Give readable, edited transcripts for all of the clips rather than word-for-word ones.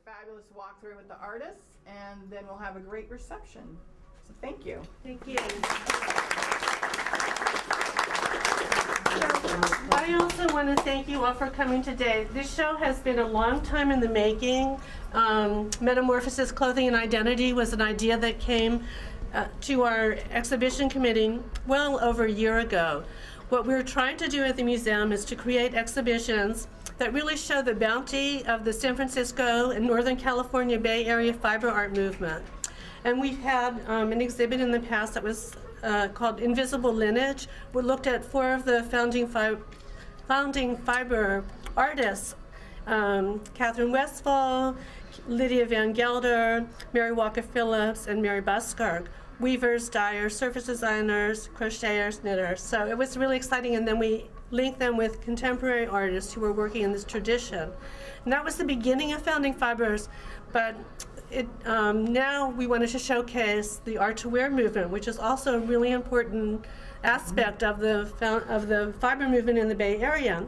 fabulous walkthrough with the artists, and then we'll have a great reception. So thank you. Thank you. I also want to thank you all for coming today. This show has been a long time in the making. Metamorphosis, Clothing and Identity was an idea that came to our exhibition committee well over a year ago. What we're trying to do at the museum is to create exhibitions that really show the bounty of the San Francisco and Northern California Bay Area fiber art movement. And we've had an exhibit in the past that was called Invisible Lineage. We looked at 4 of the founding fiber artists, Catherine Westphal, Lydia Van Gelder, Mary Walker Phillips, and Mary Buskirk. Weavers, dyers, surface designers, crocheters, knitters. So it was really exciting, and then we linked them with contemporary artists who were working in this tradition. And that was the beginning of founding fibers, but now we wanted to showcase the art to wear movement, which is also a really important aspect of the fiber movement in the Bay Area.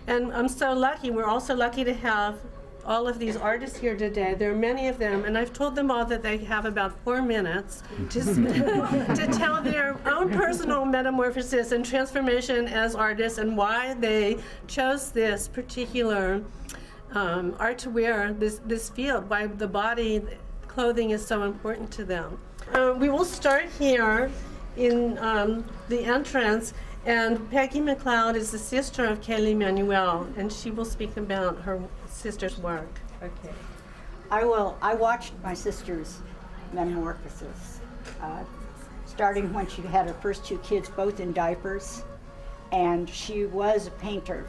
And I'm so lucky, we're also lucky to have all of these artists here today. There are many of them, and I've told them all that they have about 4 minutes to tell their own personal metamorphosis and transformation as artists and why they chose this particular art to wear, this field, why the body clothing is so important to them. We will start here in the entrance, and Peggy McLeod is the sister of Kaylee Manuel, and she will speak about her sister's work. Okay. I watched my sister's metamorphosis, starting when she had her first 2 kids, both in diapers, and she was a painter.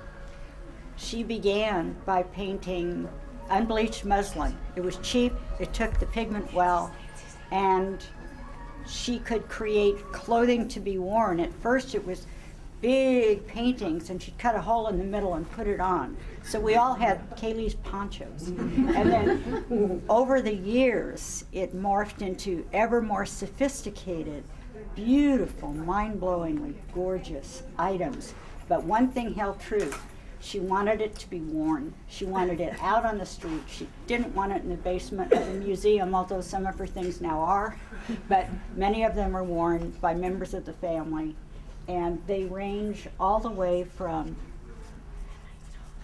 She began by painting unbleached muslin. It was cheap, it took the pigment well, and she could create clothing to be worn. At first it was big paintings, and she'd cut a hole in the middle and put it on. So we all had Kaylee's ponchos. And then over the years, it morphed into ever more sophisticated, beautiful, mind-blowingly gorgeous items. But one thing held true. She wanted it to be worn. She wanted it out on the street. She didn't want it in the basement of the museum, although some of her things now are. But many of them are worn by members of the family. And they range all the way from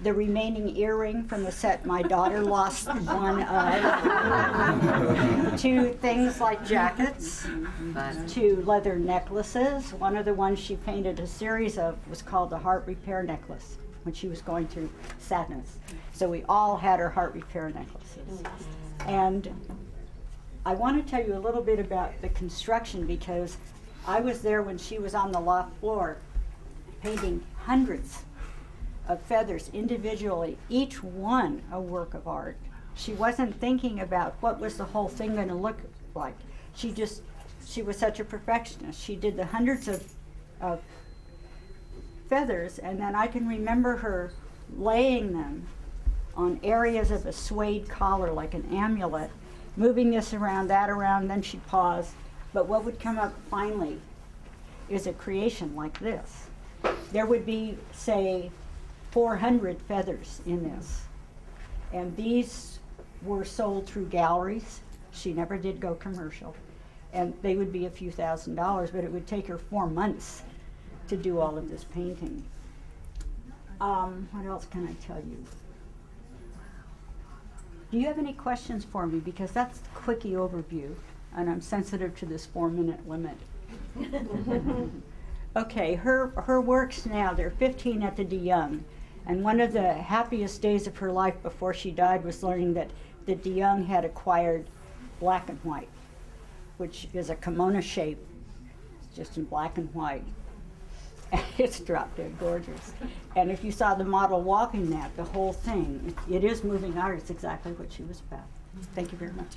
the remaining earring from the set my daughter lost one of, to things like jackets, to leather necklaces. One of the ones she painted a series of was called the heart repair necklace when she was going through sadness. So we all had her heart repair necklaces. And I want to tell you a little bit about the construction, because I was there when she was on the loft floor painting hundreds of feathers individually, each one a work of art. She wasn't thinking about what was the whole thing going to look like. She was such a perfectionist. She did the hundreds of feathers, and then I can remember her laying them on areas of a suede collar like an amulet, moving this around, that around, then she'd pause. But what would come up finally is a creation like this. There would be, say, 400 feathers in this. And these were sold through galleries. She never did go commercial. And they would be a few $1,000s, but it would take her 4 months to do all of this painting. What else can I tell you? Do you have any questions for me? Because that's the quickie overview, and I'm sensitive to this 4-minute limit. Okay, her works now, there are 15 at the De Young, and one of the happiest days of her life before she died was learning that the De Young had acquired black and white, which is a kimono shape, just in black and white. It's drop dead gorgeous. And if you saw the model walking that, the whole thing, it is moving art. It's exactly what she was about. Thank you very much.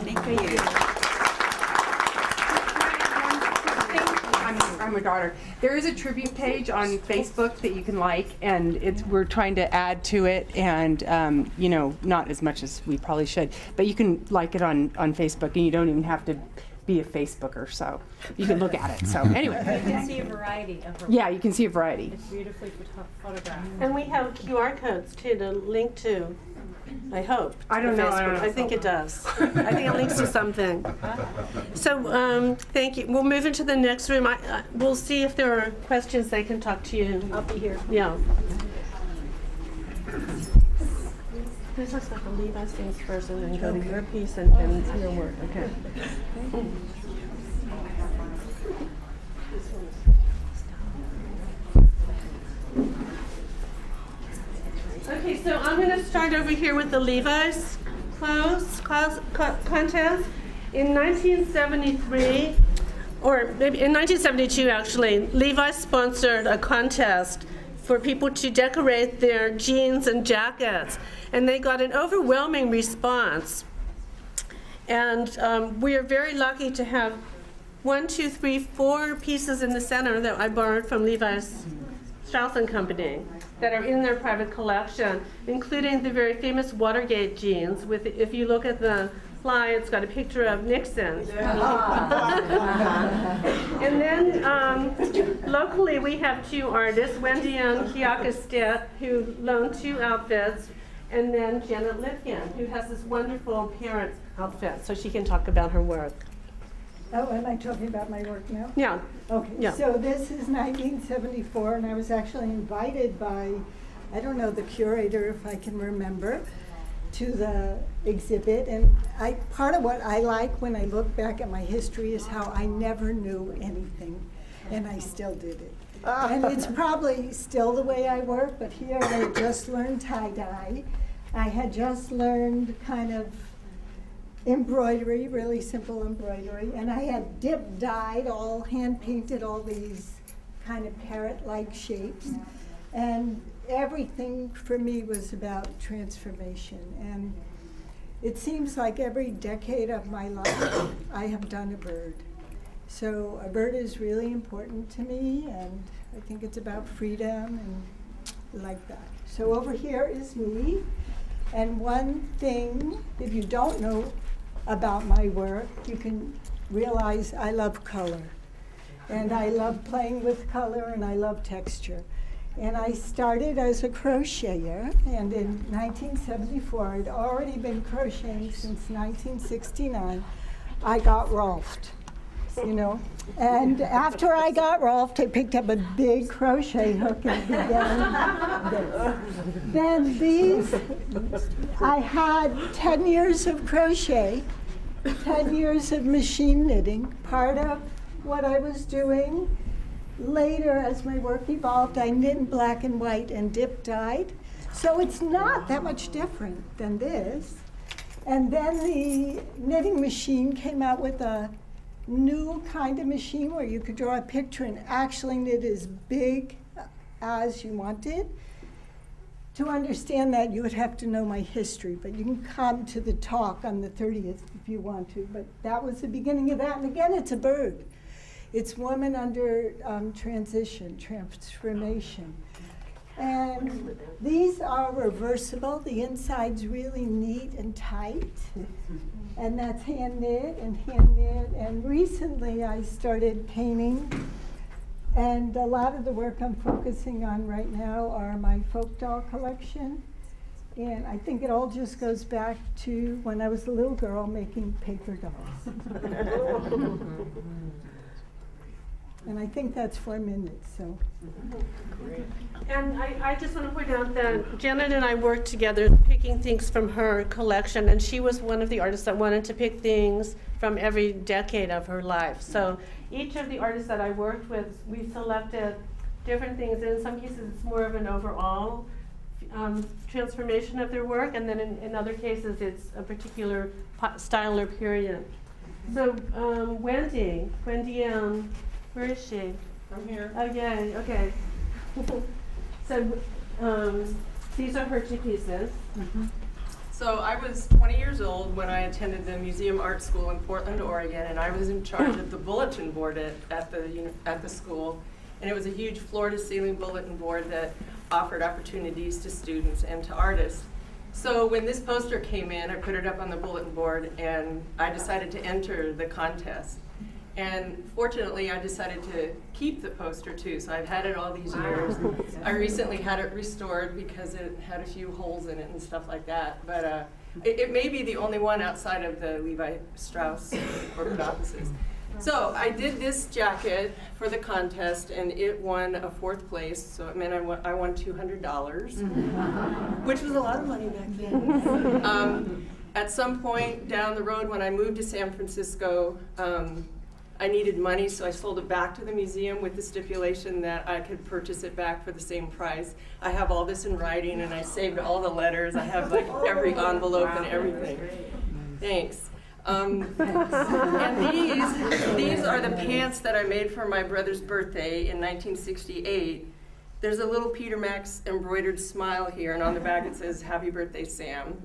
Thank you. I'm her daughter. There is a tribute page on Facebook that you can like, and we're trying to add to it, and not as much as we probably should, but you can like it on Facebook, and you don't even have to be a Facebooker, so you can look at it. So anyway. You can see a variety of her. Yeah, you can see a variety. It's beautifully photographed. And we have QR codes too to link to. I hope. I don't to know, I don't Facebook. know. I think it does. I think it links to something. So thank you. We'll move into the next room. We'll see if there are questions they can talk to you. I'll be here. Yeah. Let's talk about the Levi's things first and then go to your piece and your work. Okay. Okay, so I'm going to start over here with the Levi's clothes contest. In 1973, or maybe in 1972 actually, Levi's sponsored a contest for people to decorate their jeans and jackets, and they got an overwhelming response. And we are very lucky to have 4 pieces in the center that I borrowed from Levi's Strauss & Company that are in their private collection, including the very famous Watergate jeans. If you look at the fly, it's got a picture of Nixon. And then locally, we have 2 artists, Wendy and Kiaka Stitt, who loaned 2 outfits, and then Janet Lipkin, who has this wonderful parent outfit, so she can talk about her work. Oh, am I talking about my work now? Yeah. Okay, Yeah. so this is 1974, and I was actually invited by, I don't know, the curator, if I can remember, to the exhibit. And part of what I like when I look back at my history is how I never knew anything, and I still did it. And it's probably still the way I work, but here I had just learned tie-dye. I had just learned kind of embroidery, really simple embroidery, and I had dyed, all hand-painted all these kind of parrot-like shapes, and everything for me was about transformation. And it seems like every decade of my life I have done a bird. So a bird is really important to me, and I think it's about freedom and like that. So over here is me, and one thing, if you don't know about my work, you can realize I love color. And I love playing with color, and I love texture. And I started as a crocheter, and in 1974, I'd already been crocheting since 1969. I got Rolfed, you know. And after I got Rolfed, I picked up a big crochet hook and began this. Then these, I had 10 years of crochet, 10 years of machine knitting, part of what I was doing. Later, as my work evolved, I knit in black and white and dyed. So it's not that much different than this. And then the knitting machine came out with a new kind of machine where you could draw a picture and actually knit as big as you wanted. To understand that, you would have to know my history, but you can come to the talk on the 30th if you want to. But that was the beginning of that. And again, it's a bird. It's woman under transition, transformation. And these are reversible. The inside's really neat and tight. And that's hand knit and hand knit. And recently I started painting. And a lot of the work I'm focusing on right now are my folk doll collection. And I think it all just goes back to when I was a little girl making paper dolls. And I think that's 4 minutes, so. And I just want to point out that Janet and I worked together picking things from her collection, and she was one of the artists that wanted to pick things from every decade of her life. So each of the artists that I worked with, we selected different things. In some cases, it's more of an overall transformation of their work, and then in other cases, it's a particular style or period. So Wendy, where is she? I'm here. Oh, yay, okay. So these are her 2 pieces. So I was 20 years old when I attended the Museum Art School in Portland, Oregon, and I was in charge of the bulletin board at the school. And it was a huge floor-to-ceiling bulletin board that offered opportunities to students and to artists. So when this poster came in, I put it up on the bulletin board, and I decided to enter the contest. And fortunately, I decided to keep the poster too, so I've had it all these years. I recently had it restored because it had a few holes in it and stuff like that. But it may be the only one outside of the Levi Strauss corporate offices. So I did this jacket for the contest, and it won a 4th place. So it meant I won $200, which was a lot of money back then. At some point down the road, when I moved to San Francisco, I needed money, so I sold it back to the museum with the stipulation that I could purchase it back for the same price. I have all this in writing, and I saved all the letters. I have like every envelope and everything. Thanks. And these are the pants that I made for my brother's birthday in 1968. There's a little Peter Max embroidered smile here, and on the back it says, "Happy Birthday, Sam."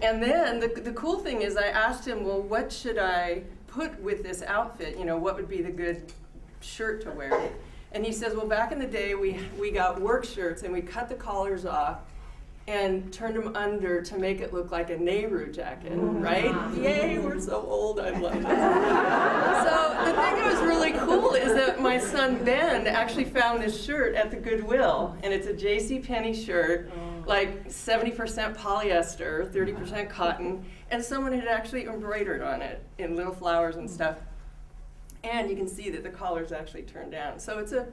And then the cool thing is I asked him, well, what should I put with this outfit? You know, what would be the good shirt to wear? And he says, well, back in the day, we got work shirts, and we cut the collars off and turned them under to make it look like a Nehru jacket, right? Yay, we're so old, I love it. So the thing that was really cool is that my son Ben actually found this shirt at the Goodwill, and it's a JCPenney shirt, like 70% polyester, 30% cotton, and someone had actually embroidered on it in little flowers and stuff. And you can see that the collar's actually turned down. So it's a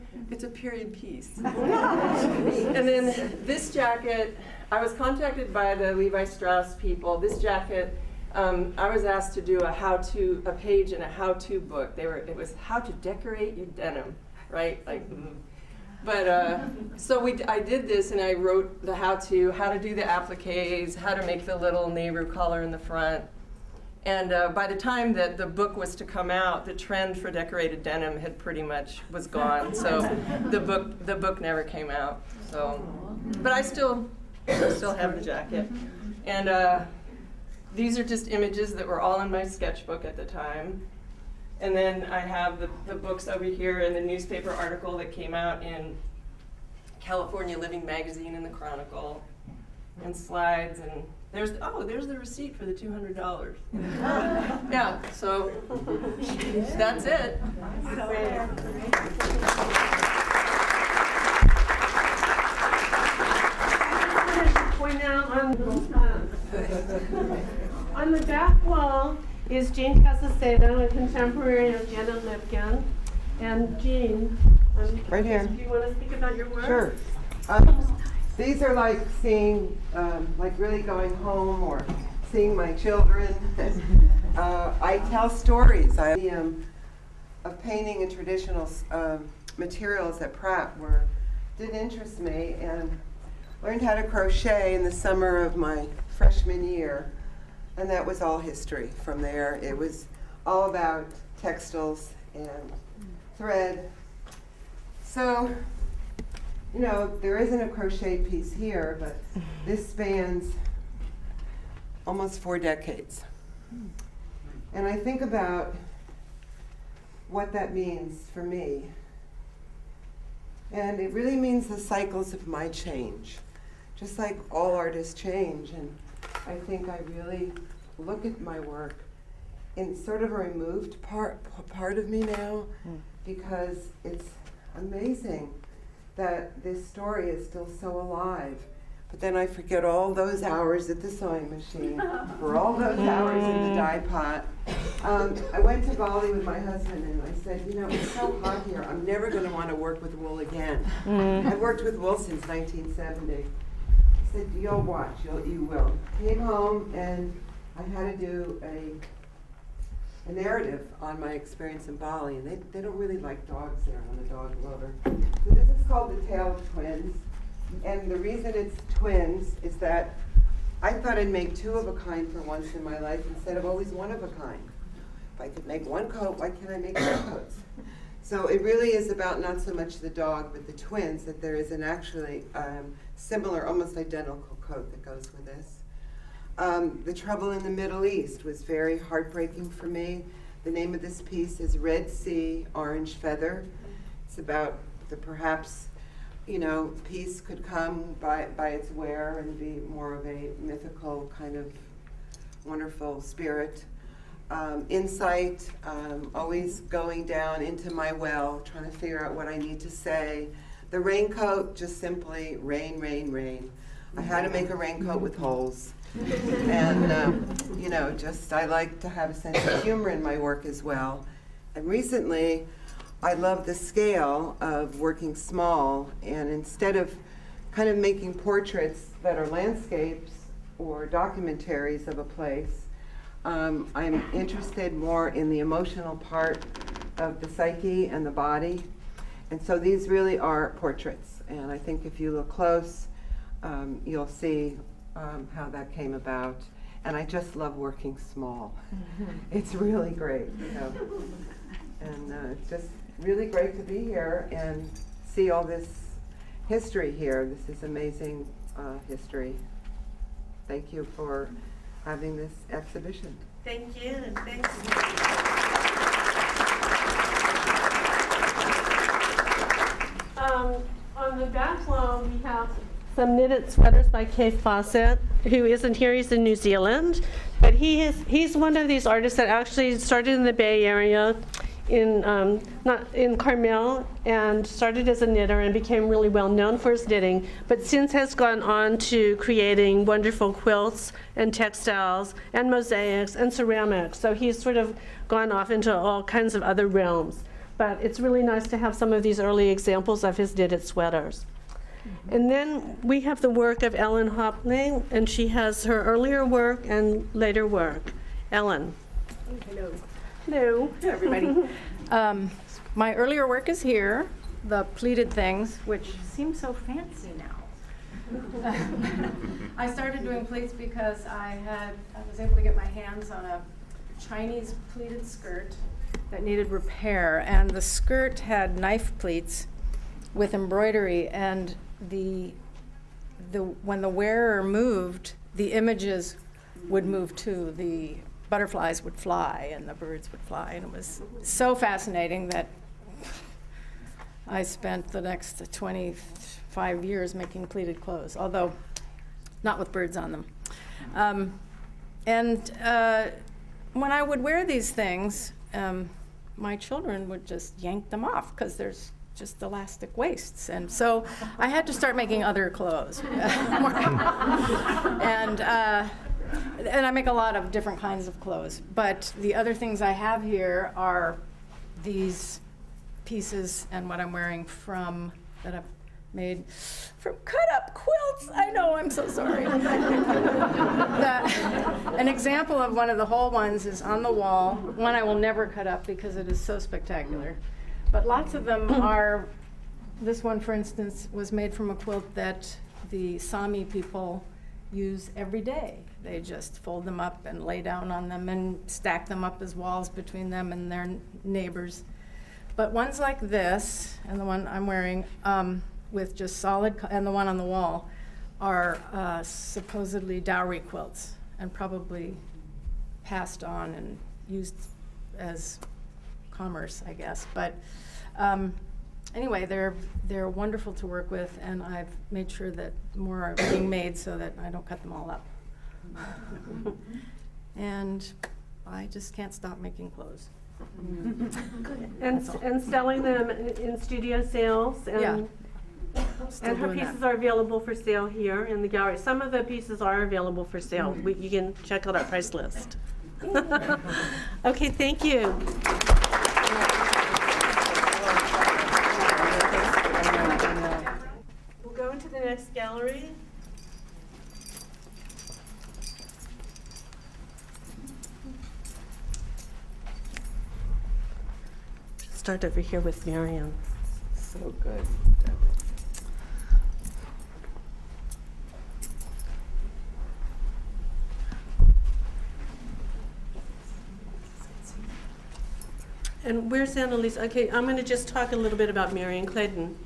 period piece. And then this jacket, I was contacted by the Levi Strauss people. This jacket, I was asked to do a page in a how-to book. It was how to decorate your denim, right? Like, but so I did this, and I wrote the how to do the appliques, how to make the little Nehru collar in the front. And by the time that the book was to come out, the trend for decorated denim had pretty much was gone. So the book never came out. So, but I still have the jacket. And these are just images that were all in my sketchbook at the time. And then I have the books over here and the newspaper article that came out in California Living Magazine and the Chronicle, and slides, and there's the receipt for the $200. Yeah, so that's it. Point out on the back wall is Jean Casacedo, a contemporary of Janet Lipkin. And Jean, Right here. do you want to speak about your work? Sure. These are like seeing, like really going home or seeing my children. I tell stories. I of painting and traditional materials at Pratt did interest me, and learned how to crochet in the summer of my freshman year, and that was all history from there. It was all about textiles and thread. So, you know, there isn't a crochet piece here, but this spans almost 4 decades. And I think about what that means for me. And it really means the cycles of my change. Just like all artists change, and I think I really look at my work in sort of a removed part of me now, because it's amazing that this story is still so alive. But then I forget all those hours at the sewing machine, or all those hours in the dye pot. I went to Bali with my husband, and I said, you know, it's so hot here, I'm never going to want to work with wool again. I've worked with wool since 1970. He said, you'll watch, you will. Came home, and I had to do a narrative on my experience in Bali, and they don't really like dogs there. I'm a dog lover. So this is called The Tale of Twins, and the reason it's twins is that I thought I'd make 2 of a kind for once in my life instead of always 1 of a kind. If I could make 1 coat, why can't I make 2 coats? So it really is about not so much the dog, but the twins, that there is an actually similar, almost identical coat that goes with this. The trouble in the Middle East was very heartbreaking for me. The name of this piece is Red Sea, Orange Feather. It's about the perhaps, you know, peace could come by its wear and be more of a mythical kind of wonderful spirit. insight, always going down into my well, trying to figure out what I need to say. The raincoat, just simply rain, rain, rain. I had to make a raincoat with holes. And, you know, just I like to have a sense of humor in my work as well. And recently, I love the scale of working small, and instead of kind of making portraits that are landscapes or documentaries of a place, I'm interested more in the emotional part of the psyche and the body. And so these really are portraits. And I think if you look close, you'll see how that came about. And I just love working small. It's really great, you know. And it's just really great to be here and see all this history here. This is amazing history. Thank you for having this exhibition. Thank you. Thanks. On the back wall, we have some knitted sweaters by Kay Fawcett, who isn't here. He's in New Zealand, but he's one of these artists that actually started in the Bay Area, in Carmel, and started as a knitter and became really well known for his knitting, but since has gone on to creating wonderful quilts and textiles and mosaics and ceramics. So he's sort of gone off into all kinds of other realms. But it's really nice to have some of these early examples of his knitted sweaters. And then we have the work of Ellen Hopley, and she has her earlier work and later work. Ellen. Hello. Hello. Hello, everybody. My earlier work is here, the pleated things, which seem so fancy now. I started doing pleats because I was able to get my hands on a Chinese pleated skirt that needed repair, and the skirt had knife pleats with embroidery, and when the wearer moved, the images would move too. The butterflies would fly and the birds would fly, and it was so fascinating that I spent the next 25 years making pleated clothes, although not with birds on them. When I would wear these things, my children would just yank them off because there's just elastic waists, and so I had to start making other clothes. And I make a lot of different kinds of clothes, but the other things I have here are these pieces and what I'm wearing that I've made from cut-up quilts. I know, I'm so sorry. An example of one of the whole ones is on the wall, one I will never cut up because it is so spectacular. But lots of them are, this one, for instance, was made from a quilt that the Sami people use every day. They just fold them up and lay down on them and stack them up as walls between them and their neighbors. But ones like this, and the one I'm wearing, with just solid, and the one on the wall, are supposedly dowry quilts, and probably passed on and used as commerce, I guess. But anyway, they're wonderful to work with, and I've made sure that more are being made so that I don't cut them all up. And I just can't stop making clothes. And selling them in studio sales. And, Yeah. And her pieces are available for sale here in the gallery. Some of the pieces are available for sale. You can check out our price list. Okay, thank you. We'll go into the next gallery. Start over here with Marion. So good. And where's Annalise? Okay, I'm going to just talk a little bit about Marion Clayton.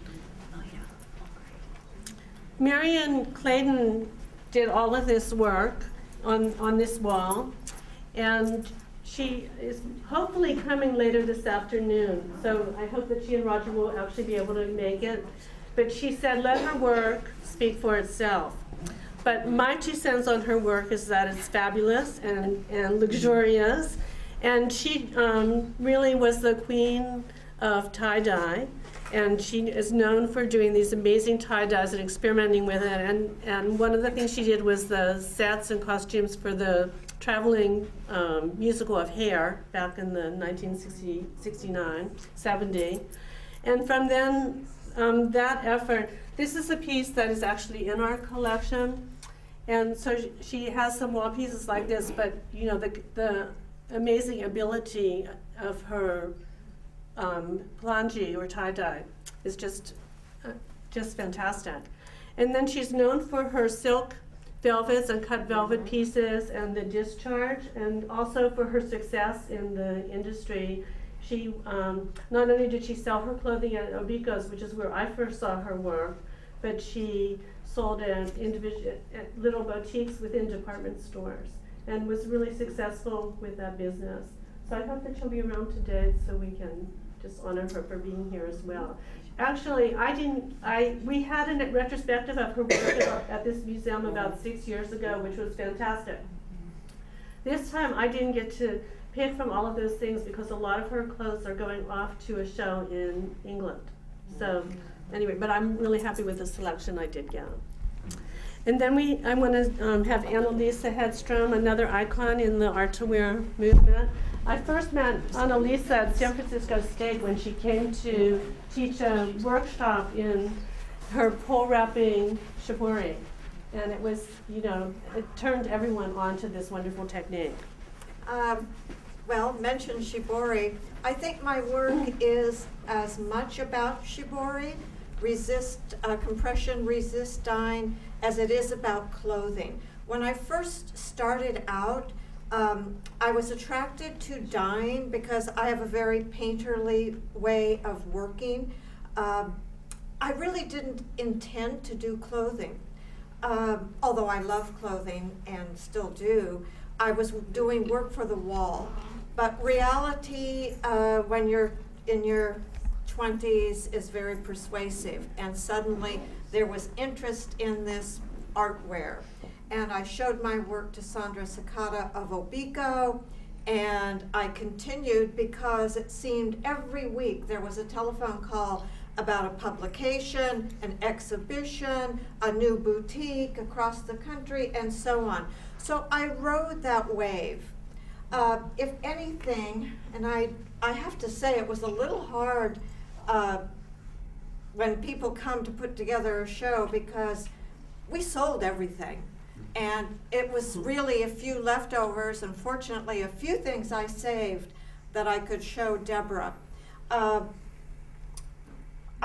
Marion Clayton did all of this work on this wall, and she is hopefully coming later this afternoon. So I hope that she and Roger will actually be able to make it. But she said, let her work speak for itself. But my 2 cents on her work is that it's fabulous and luxurious. And she really was the queen of tie-dye. And she is known for doing these amazing tie-dyes and experimenting with it. And one of the things she did was the sets and costumes for the traveling musical of Hair back in the 1969, 70. And from then, that effort, this is a piece that is actually in our collection. And so she has some wall pieces like this, but you know, the amazing ability of her planji or tie-dye is just fantastic. And then she's known for her silk velvets and cut velvet pieces and the discharge, and also for her success in the industry. She not only did she sell her clothing at Obiko's, which is where I first saw her work, but she sold at little boutiques within department stores and was really successful with that business. So I hope that she'll be around today so we can just honor her for being here as well. Actually, we had a retrospective of her work at this museum about 6 years ago, which was fantastic. This time I didn't get to pick from all of those things because a lot of her clothes are going off to a show in England. So anyway, but I'm really happy with the selection I did get. And then I want to have Annalisa Hedstrom, another icon in the art to wear movement. I first met Annalisa at San Francisco State when she came to teach a workshop in her pole wrapping shibori. And it was, you know, it turned everyone on to this wonderful technique. Well, mention shibori. I think my work is as much about shibori, compression resist dyeing, as it is about clothing. When I first started out, I was attracted to dyeing because I have a very painterly way of working. I really didn't intend to do clothing. Although I love clothing and still do, I was doing work for the wall. But reality, when you're in your 20s, is very persuasive. And suddenly there was interest in this artware. And I showed my work to Sandra Sakata of Obiko, and I continued because it seemed every week there was a telephone call about a publication, an exhibition, a new boutique across the country, and so on. So I rode that wave. If anything, and I have to say it was a little hard when people come to put together a show because we sold everything. And it was really a few leftovers, and fortunately a few things I saved that I could show Deborah. I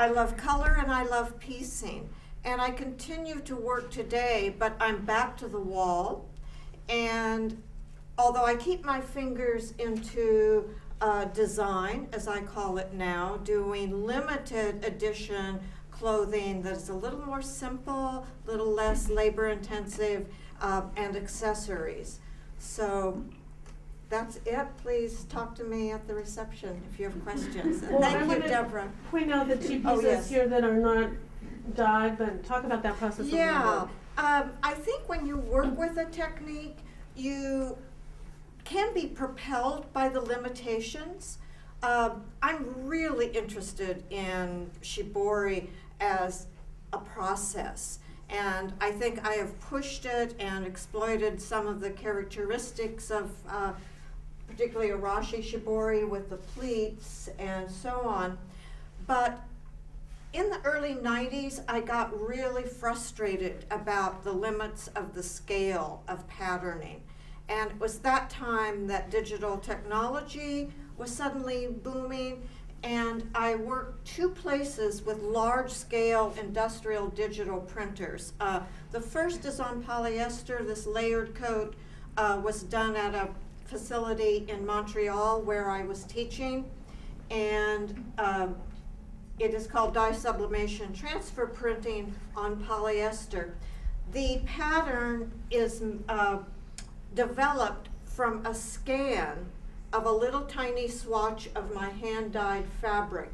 love color and I love piecing. And I continue to work today, but I'm back to the wall. And although I keep my fingers into design, as I call it now, doing limited edition clothing that's a little more simple, a little less labor intensive, and accessories. So that's it. Please talk to me at the reception if you have questions. And thank you, Deborah. Point out the two pieces here that are not dyed, but talk about that process a little bit. Yeah, I think when you work with a technique, you can be propelled by the limitations. I'm really interested in shibori as a process, and I think I have pushed it and exploited some of the characteristics of particularly Arashi shibori with the pleats and so on. But in the early 90s, I got really frustrated about the limits of the scale of patterning. And it was that time that digital technology was suddenly booming, and I worked 2 places with large-scale industrial digital printers. The first is on polyester. This layered coat was done at a facility in Montreal where I was teaching, and it is called dye sublimation transfer printing on polyester. The pattern is developed from a scan of a little tiny swatch of my hand-dyed fabric.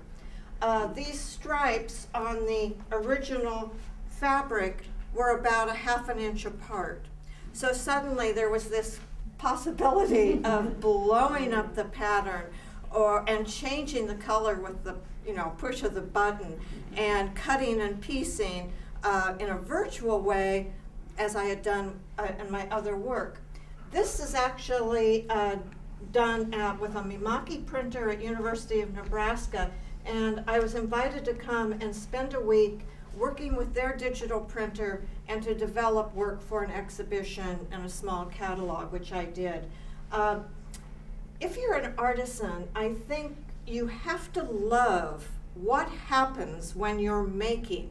These stripes on the original fabric were about 1/2 inch apart. So suddenly there was this possibility of blowing up the pattern and changing the color with the push of the button, and cutting and piecing in a virtual way as I had done in my other work. This is actually done with a Mimaki printer at University of Nebraska, and I was invited to come and spend a week working with their digital printer and to develop work for an exhibition and a small catalog, which I did. If you're an artisan, I think you have to love what happens when you're making.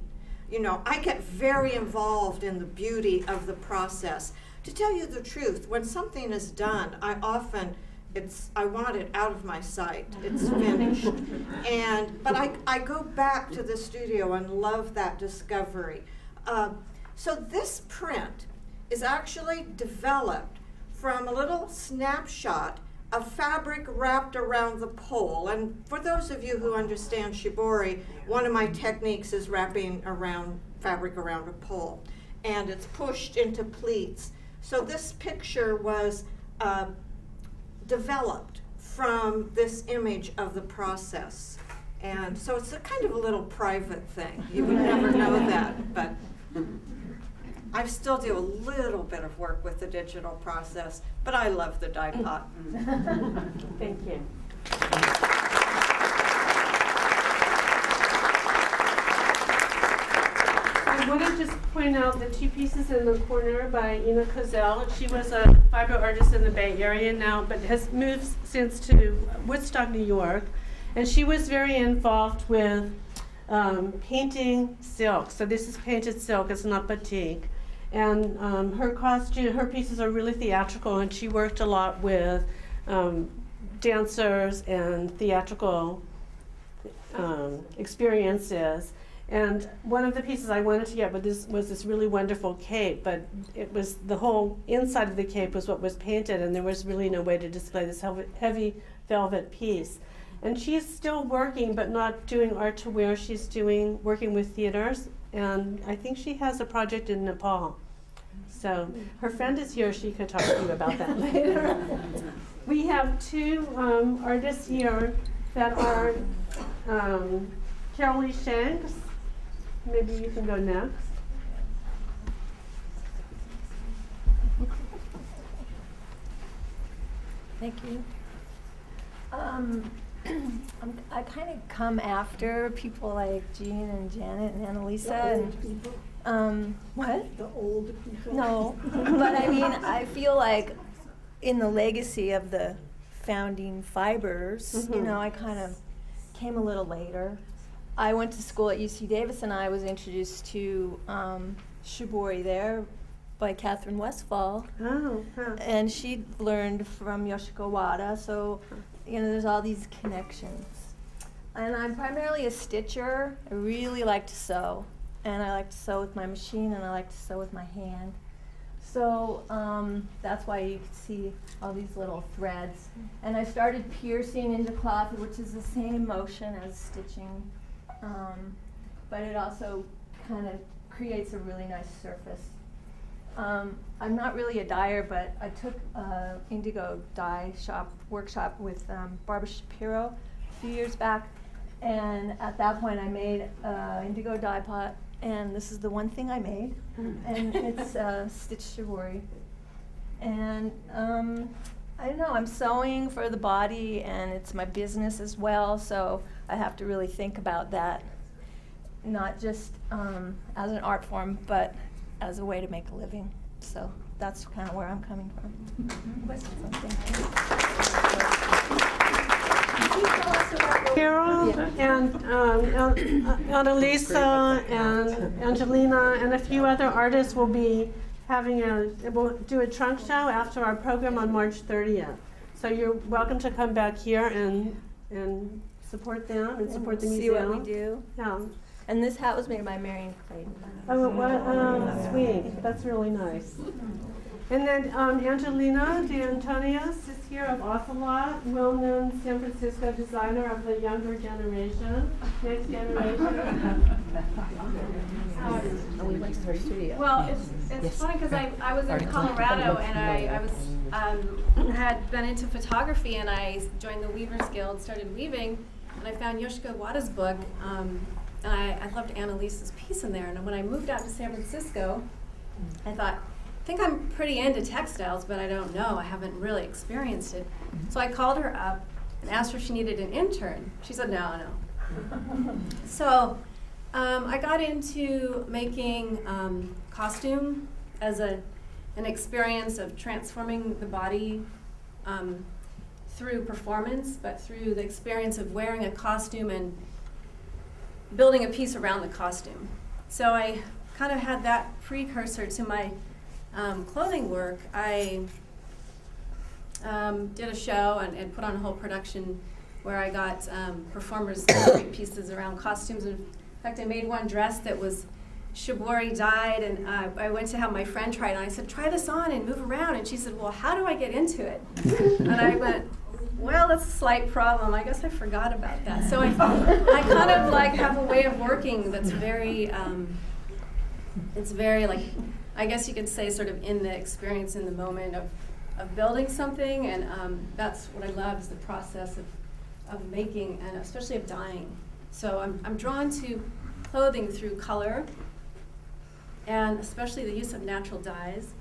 I get very involved in the beauty of the process. To tell you the truth, when something is done, I want it out of my sight. It's finished. But I go back to the studio and love that discovery. So this print is actually developed from a little snapshot of fabric wrapped around the pole. And for those of you who understand shibori, one of my techniques is wrapping fabric around a pole. And it's pushed into pleats. So this picture was developed from this image of the process. And so it's a kind of a little private thing. You would never know that, but I still do a little bit of work with the digital process, but I love the die pot. Thank you. I want to just point out the two pieces in the corner by Ina Kozel. She was a fiber artist in the Bay Area now, but has moved since to Woodstock, New York. And she was very involved with painting silk. So this is painted silk, it's not batik. And her pieces are really theatrical, and she worked a lot with dancers and theatrical experiences. And one of the pieces I wanted to get was this really wonderful cape, but it was the whole inside of the cape was what was painted, and there was really no way to display this heavy velvet piece. And she's still working, but not doing art to wear. She's working with theaters, and I think she has a project in Nepal. So her friend is here. She could talk to you about that later. We have two artists here that are Carolee Shanks. Maybe you can go next. Thank you. I kind of come after people like Jean and Janet and Annalisa. What? The old people. No, but I mean, I feel like in the legacy of the founding fibers, I kind of came a little later. I went to school at UC Davis, and I was introduced to shibori there by Catherine Westphal. Oh, huh. And she learned from Yoshiko Wada, so there's all these connections. And I'm primarily a stitcher. I really like to sew, and I like to sew with my machine, and I like to sew with my hand. So that's why you can see all these little threads. And I started piercing into cloth, which is the same motion as stitching, but it also kind of creates a really nice surface. I'm not really a dyer, but I took an indigo dye workshop with Barbara Shapiro a few years back, and at that point I made an indigo dye pot, and this is the one thing I made, and it's stitched shibori. And I don't know, I'm sewing for the body, and it's my business as well, so I have to really think about that, not just as an art form, but as a way to make a living. So that's kind of where I'm coming from. Questions on Carol and Annalisa and Angelina and a few other artists will be we'll do a trunk show after our program on March 30th. So you're welcome to come back here and support them and support the museum. See what we do. Yeah. And this hat was made by Marion Clayton. Oh, sweet. That's really nice. And then Angelina De Antonios is here of Ocelot, well-known San Francisco designer of the younger generation, next generation. Well, it's funny because I was in Colorado and I was had been into photography and I joined the Weavers Guild, started weaving, and I found Yoshiko Wada's book, and I loved Annalise's piece in there. And when I moved out to San Francisco, I thought, I think I'm pretty into textiles, but I don't know. I haven't really experienced it. So I called her up and asked her if she needed an intern. She said, no. So I got into making costume as an experience of transforming the body through performance, but through the experience of wearing a costume and building a piece around the costume. So I kind of had that precursor to my clothing work. I did a show and put on a whole production where I got performers to create pieces around costumes. In fact, I made one dress that was shibori dyed, and I went to have my friend try it on. I said, try this on and move around. And she said, well, how do I get into it? And I went, well, that's a slight problem. I guess I forgot about that. So I kind of like have a way of working that's very, it's very like, I guess you could say sort of in the experience, in the moment of building something. And that's what I love is the process of making and especially of dyeing. So I'm drawn to clothing through color and especially the use of natural dyes.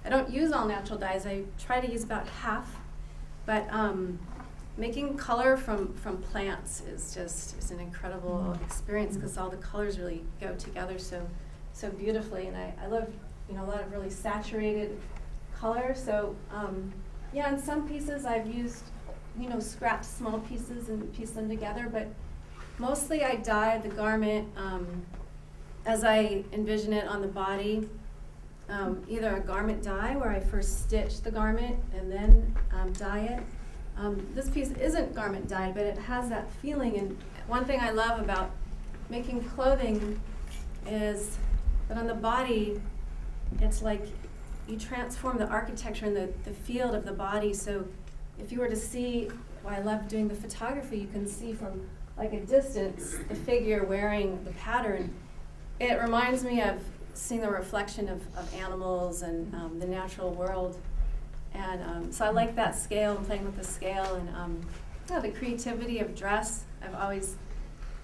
I don't use all natural dyes. I try to use about half. But making color from plants is an incredible experience because all the colors really go together so beautifully. And I love a lot of really saturated color. So yeah, in some pieces I've used scrapped small pieces and pieced them together. But mostly I dye the garment as I envision it on the body. Either a garment dye where I first stitch the garment and then dye it. This piece isn't garment dyed, but it has that feeling. And one thing I love about making clothing is that on the body, it's like you transform the architecture and the field of the body. So if you were to see, I love doing the photography, you can see from like a distance the figure wearing the pattern. It reminds me of seeing the reflection of animals and the natural world. And so I like that scale and playing with the scale and the creativity of dress. I've always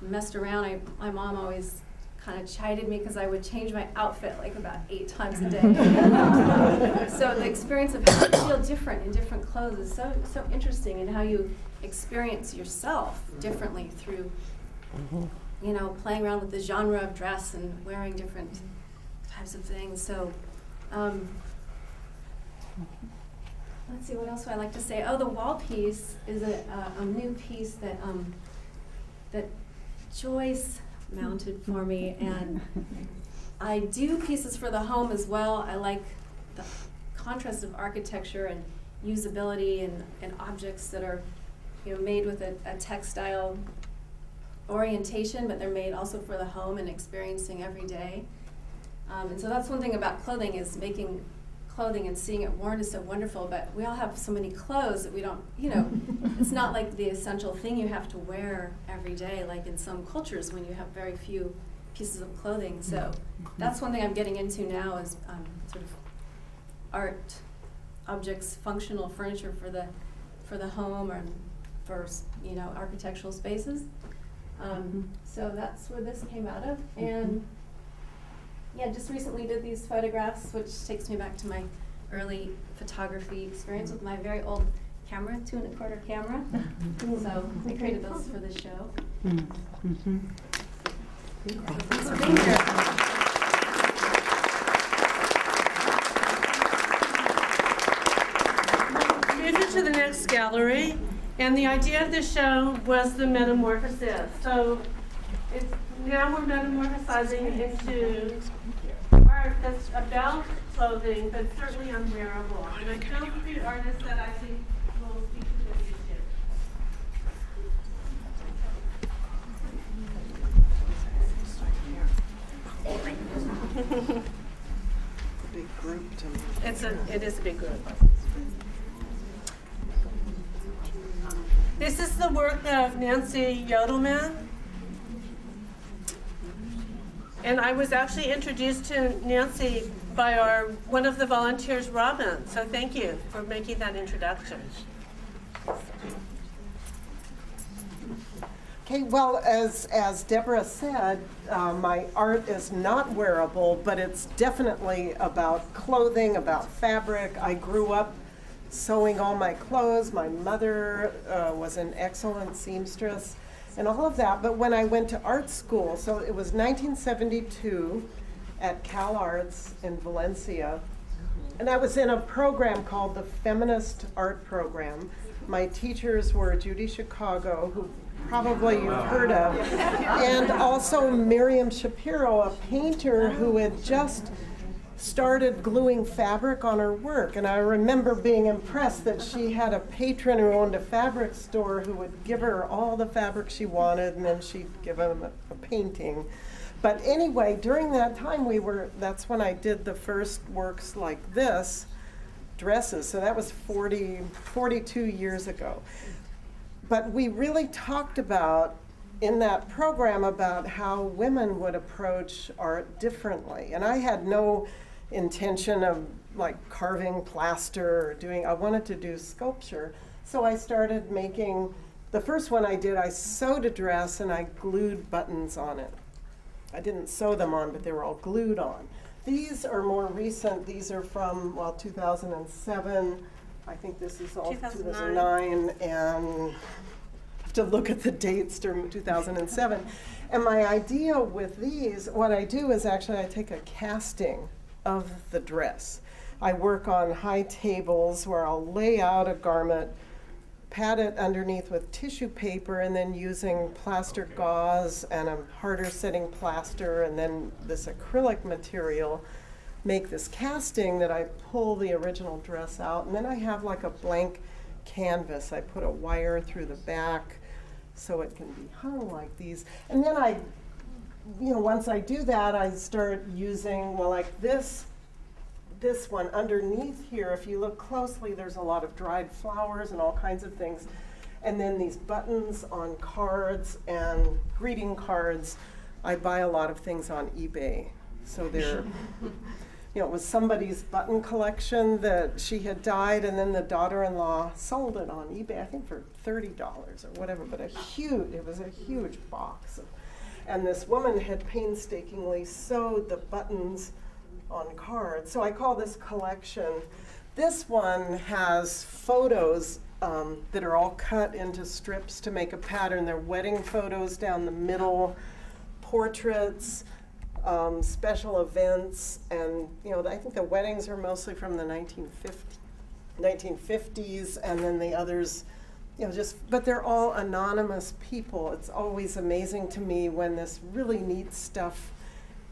messed around. My mom always kind of chided me because I would change my outfit like about 8 times a day. So the experience of how you feel different in different clothes is so interesting, and how you experience yourself differently through playing around with the genre of dress and wearing different types of things. So let's see, what else would I like to say? Oh, the wall piece is a new piece that Joyce mounted for me, and I do pieces for the home as well. I like the contrast of architecture and usability and objects that are made with a textile orientation, but they're made also for the home and experiencing every day. And so that's one thing about clothing, is making clothing and seeing it worn is so wonderful, but we all have so many clothes that we don't, it's not like the essential thing you have to wear every day, like in some cultures when you have very few pieces of clothing. So that's one thing I'm getting into now, is sort of art objects, functional furniture for the home or for architectural spaces. So that's where this came out of. And yeah, just recently did these photographs, which takes me back to my early photography experience with my very old camera, 2 1/4 camera. So I created those for this show. Thanks for being here. Moving to the next gallery, and the idea of the show was the Metamorphosis. So now we're metamorphosizing into art that's about clothing, but certainly unwearable. And I chose 3 artists that I think will speak to this issue. group to me. It is a big group. This is the work of Nancy Yodelman. And I was actually introduced to Nancy by one of the volunteers, Robin. So thank you for making that introduction. Okay, well, as Deborah said, my art is not wearable, but it's definitely about clothing, about fabric. I grew up sewing all my clothes. My mother was an excellent seamstress and all of that. But when I went to art school, so it was 1972 at Cal Arts in Valencia, and I was in a program called the Feminist Art Program. My teachers were Judy Chicago, who probably you've heard of, and also Miriam Shapiro, a painter who had just started gluing fabric on her work. And I remember being impressed that she had a patron who owned a fabric store who would give her all the fabric she wanted, and then she'd give him a painting. But anyway, during that time that's when I did the first works like this, dresses. So that was 42 years ago. But we really talked about in that program about how women would approach art differently. And I had no intention of like carving plaster or I wanted to do sculpture. So I started making, the first one I did, I sewed a dress and I glued buttons on it. I didn't sew them on, but they were all glued on. These are more recent. These are from, 2007. I think this is all 2009, and I have to look at the dates during 2007. And my idea with these, what I do is actually I take a casting of the dress. I work on high tables where I'll lay out a garment, pat it underneath with tissue paper, and then using plaster gauze and a harder setting plaster and then this acrylic material, make this casting that I pull the original dress out. And then I have like a blank canvas. I put a wire through the back so it can be hung like these. And then once I do that, I start using, like this one underneath here, if you look closely, there's a lot of dried flowers and all kinds of things. And then these buttons on cards and greeting cards. I buy a lot of things on eBay. So they're, it was somebody's button collection that she had dyed, and then the daughter-in-law sold it on eBay, I think for $30 or whatever, but it was a huge box. And this woman had painstakingly sewed the buttons on cards. So I call this collection. This one has photos that are all cut into strips to make a pattern. They're wedding photos down the middle, portraits, special events, and I think the weddings are mostly from the 1950s, and then the others, but they're all anonymous people. It's always amazing to me when this really neat stuff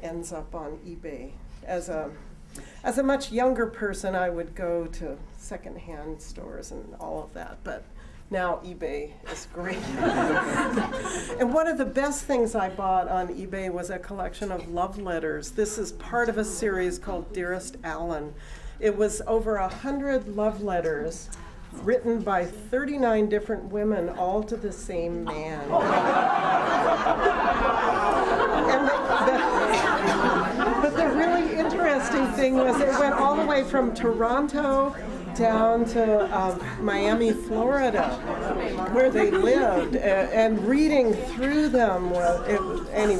ends up on eBay. As a much younger person, I would go to secondhand stores and all of that, but now eBay is great. And one of the best things I bought on eBay was a collection of love letters. This is part of a series called Dearest Alan. It was over 100 love letters written by 39 different women, all to the same man. But the really interesting thing was it went all the way from Toronto down to Miami, Florida, where they lived, and reading through them, it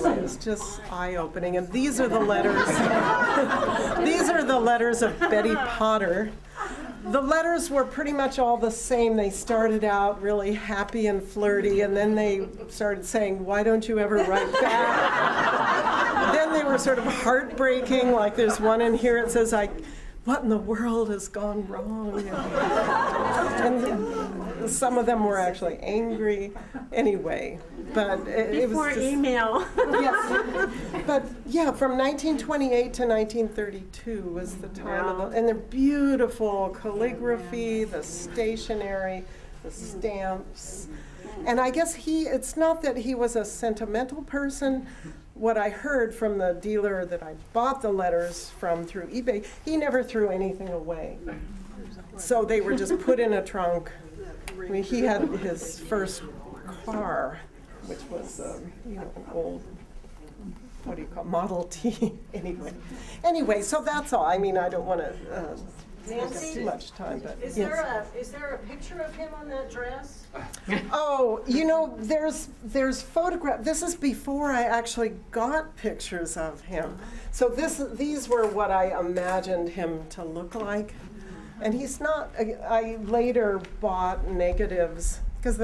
was just eye-opening. And these are the letters. These are the letters of Betty Potter. The letters were pretty much all the same. They started out really happy and flirty, and then they started saying, "Why don't you ever write back?" Then they were sort of heartbreaking, like there's one in here, it says, "What in the world has gone wrong?" And some of them were actually angry. Anyway, but it was before email. Yes. But yeah, from 1928 to 1932 was the time of and the beautiful calligraphy, the stationery, the stamps. And I guess it's not that he was a sentimental person. what I heard from the dealer that I bought the letters from through eBay, he never threw anything away. So they were just put in a trunk. I mean, he had his first car, which was, you know, an old, what do you call it, Model T. Anyway, so that's all. I mean, I don't want to take up too much time, but Is yes. there a picture of him on that dress? Oh, you know, there's photograph. This is before I actually got pictures of him. So these were what I imagined him to look like, and he's not. I later bought negatives because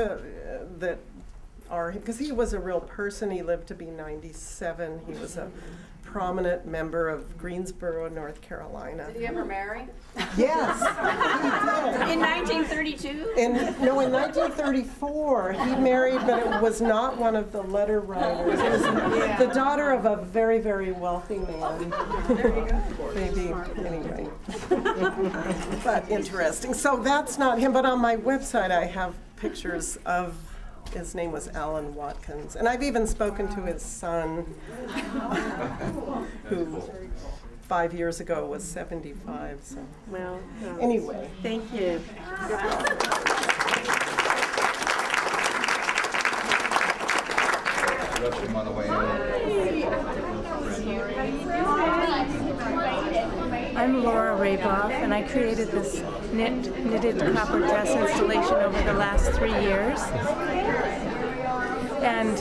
because he was a real person. He lived to be 97. He was a prominent member of Greensboro, North Carolina. Did he ever marry? Yes, he did. In 1932? In 1934, he married, but it was not one of the letter writers. It was the daughter of a very, very wealthy man. Maybe, anyway. But interesting. So that's not him, but on my website I have pictures of, his name was Alan Watkins. And I've even spoken to his son, who 5 years ago was 75. So. Well, Anyway. thank you. I'm Laura Raboff, and I created this knitted copper dress installation over the last 3 years. And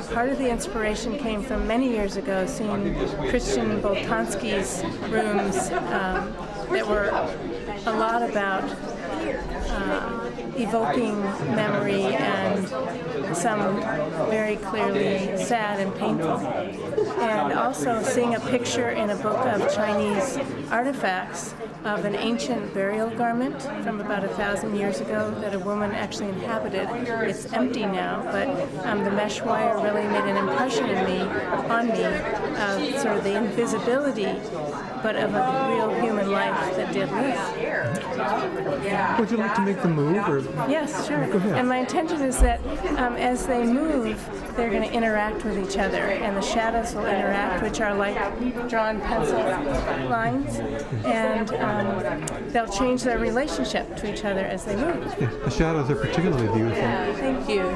part of the inspiration came from many years ago, seeing Christian Boltanski's rooms that were a lot about evoking memory and some very clearly sad and painful. And also seeing a picture in a book of Chinese artifacts of an ancient burial garment from about 1,000 years ago that a woman actually inhabited. It's empty now, but the mesh wire really made an impression on me of sort of the invisibility, but of a real human life that did live. Would you like to make the move? Or? Yes, sure. Go ahead. And my intention is that as they move, they're going to interact with each other, and the shadows will interact, which are like drawn pencil lines, and they'll change their relationship to each other as they move. Yes, the shadows are particularly beautiful. Thank you.